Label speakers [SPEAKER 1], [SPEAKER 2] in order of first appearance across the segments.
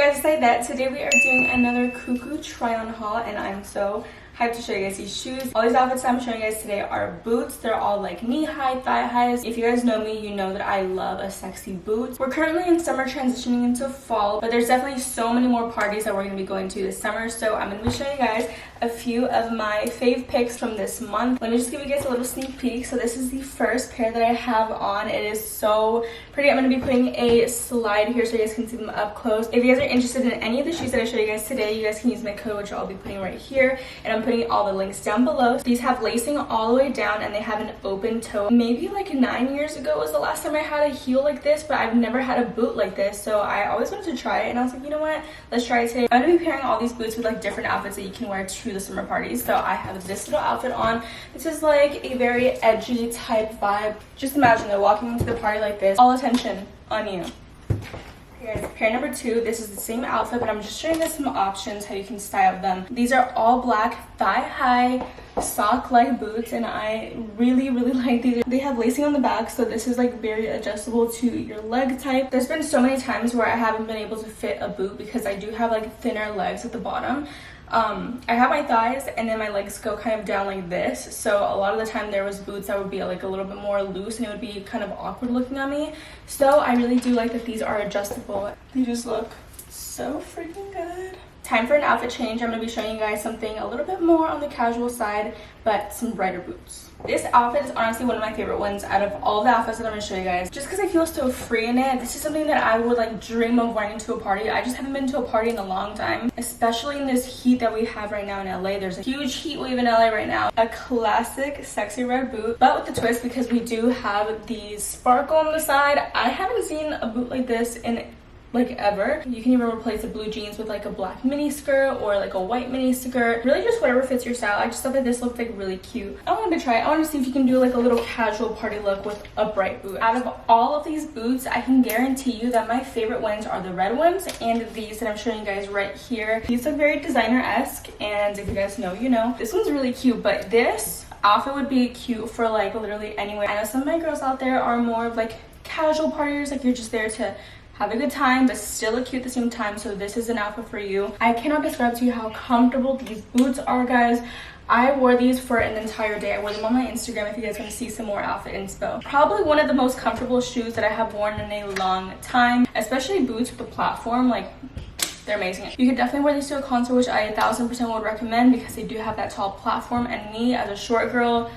[SPEAKER 1] guys, it's Aidette. Today we are doing another Cuckoo try on haul and I'm so hyped to show you guys these shoes. All these outfits I'm showing you guys today are boots. They're all like knee-high, thigh-highs. If you guys know me, you know that I love a sexy boot. We're currently in summer transitioning into fall, but there's definitely so many more parties that we're going to be going to this summer. So I'm going to be showing you guys a few of my fave picks from this month. Let me just give you guys a little sneak peek. So this is the first pair that I have on. It is so pretty. I'm going to be putting a slide here so you guys can see them up close. If you guys are interested in any of the shoes that I show you guys today, you guys can use my code, which I'll be putting right here. And I'm putting all the links down below. These have lacing all the way down and they have an open toe. Maybe like 9 years ago was the last time I had a heel like this, but I've never had a boot like this. So I always wanted to try it and I was like, you know what? Let's try it today. I'm going to be pairing all these boots with like different outfits that you can wear to the summer parties. So I have this little outfit on. This is like a very edgy type vibe. Just imagine though, walking into the party like this, all attention on you. Here's pair number 2. This is the same outfit, but I'm just showing you some options how you can style them. These are all black thigh-high sock-like boots, and I really like these. They have lacing on the back, so this is like very adjustable to your leg type. There's been so many times where I haven't been able to fit a boot because I do have like thinner legs at the bottom. I have my thighs and then my legs go kind of down like this, so a lot of the time there was boots that would be like a little bit more loose and it would be kind of awkward looking on me. So I really do like that these are adjustable. They just look so freaking good. Time for an outfit change. I'm going to be showing you guys something a little bit more on the casual side, but some brighter boots. This outfit is honestly one of my favorite ones out of all the outfits that I'm going to show you guys. Just because I feel so free in it. This is something that I would like dream of wearing to a party. I just haven't been to a party in a long time. Especially in this heat that we have right now in LA. There's a huge heat wave in LA right now. A classic sexy red boot, but with the twist because we do have these sparkle on the side. I haven't seen a boot like this in like ever. You can even replace the blue jeans with like a black mini skirt or like a white mini skirt. Really just whatever fits your style. I just thought that this looked like really cute. I wanted to try it. I wanted to see if you can do like a little casual party look with a bright boot. Out of all of these boots, I can guarantee you that my favorite ones are the red ones and these that I'm showing you guys right here. These look very designer-esque, and if you guys know, you know. This one's really cute, but this outfit would be cute for like literally anywhere. I know some of my girls out there are more of like casual partiers, like you're just there to have a good time but still look cute at the same time. So this is an outfit for you. I cannot describe to you how comfortable these boots are, guys. I wore these for an entire day. I wore them on my Instagram if you guys want to see some more outfit inspo. Probably one of the most comfortable shoes that I have worn in a long time, especially boots with a platform. Like, they're amazing. You could definitely wear these to a concert, which I 1000% would recommend because they do have that tall platform, and me as a short girl,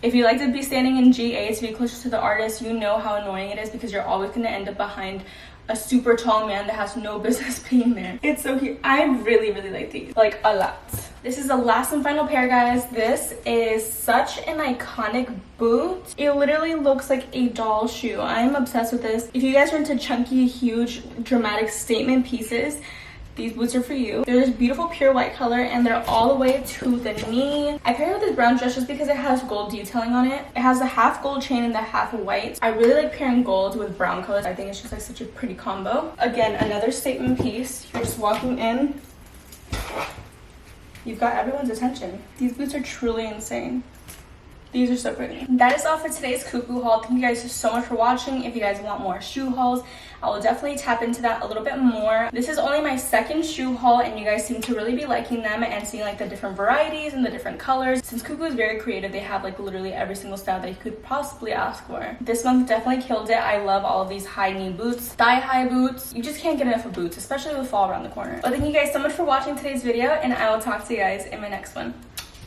[SPEAKER 1] if you like to be standing in GA to be closer to the artist, you know how annoying it is because you're always going to end up behind a super tall man that has no business being there. It's so cute. I really like these, like a lot. This is the last and final pair, guys. This is such an iconic boot. It literally looks like a doll shoe. I'm obsessed with this. If you guys are into chunky, huge, dramatic statement pieces, these boots are for you. They're this beautiful pure white color and they're all the way to the knee. I paired it with this brown dress just because it has gold detailing on it. It has a half gold chain and the half white. I really like pairing gold with brown colors. I think it's just like such a pretty combo. Again, another statement piece. You're just walking in. You've got everyone's attention. These boots are truly insane. These are so pretty. That is all for today's Cuckoo haul. Thank you guys so much for watching. If you guys want more shoe hauls, I will definitely tap into that a little bit more. This is only my second shoe haul and you guys seem to really be liking them and seeing like the different varieties and the different colors. Since Cuckoo is very creative, they have like literally every single style that you could possibly ask for. This month definitely killed it. I love all of these high knee boots, thigh high boots. You just can't get enough of boots, especially with fall around the corner. But thank you guys so much for watching today's video and I will talk to you guys in my next one.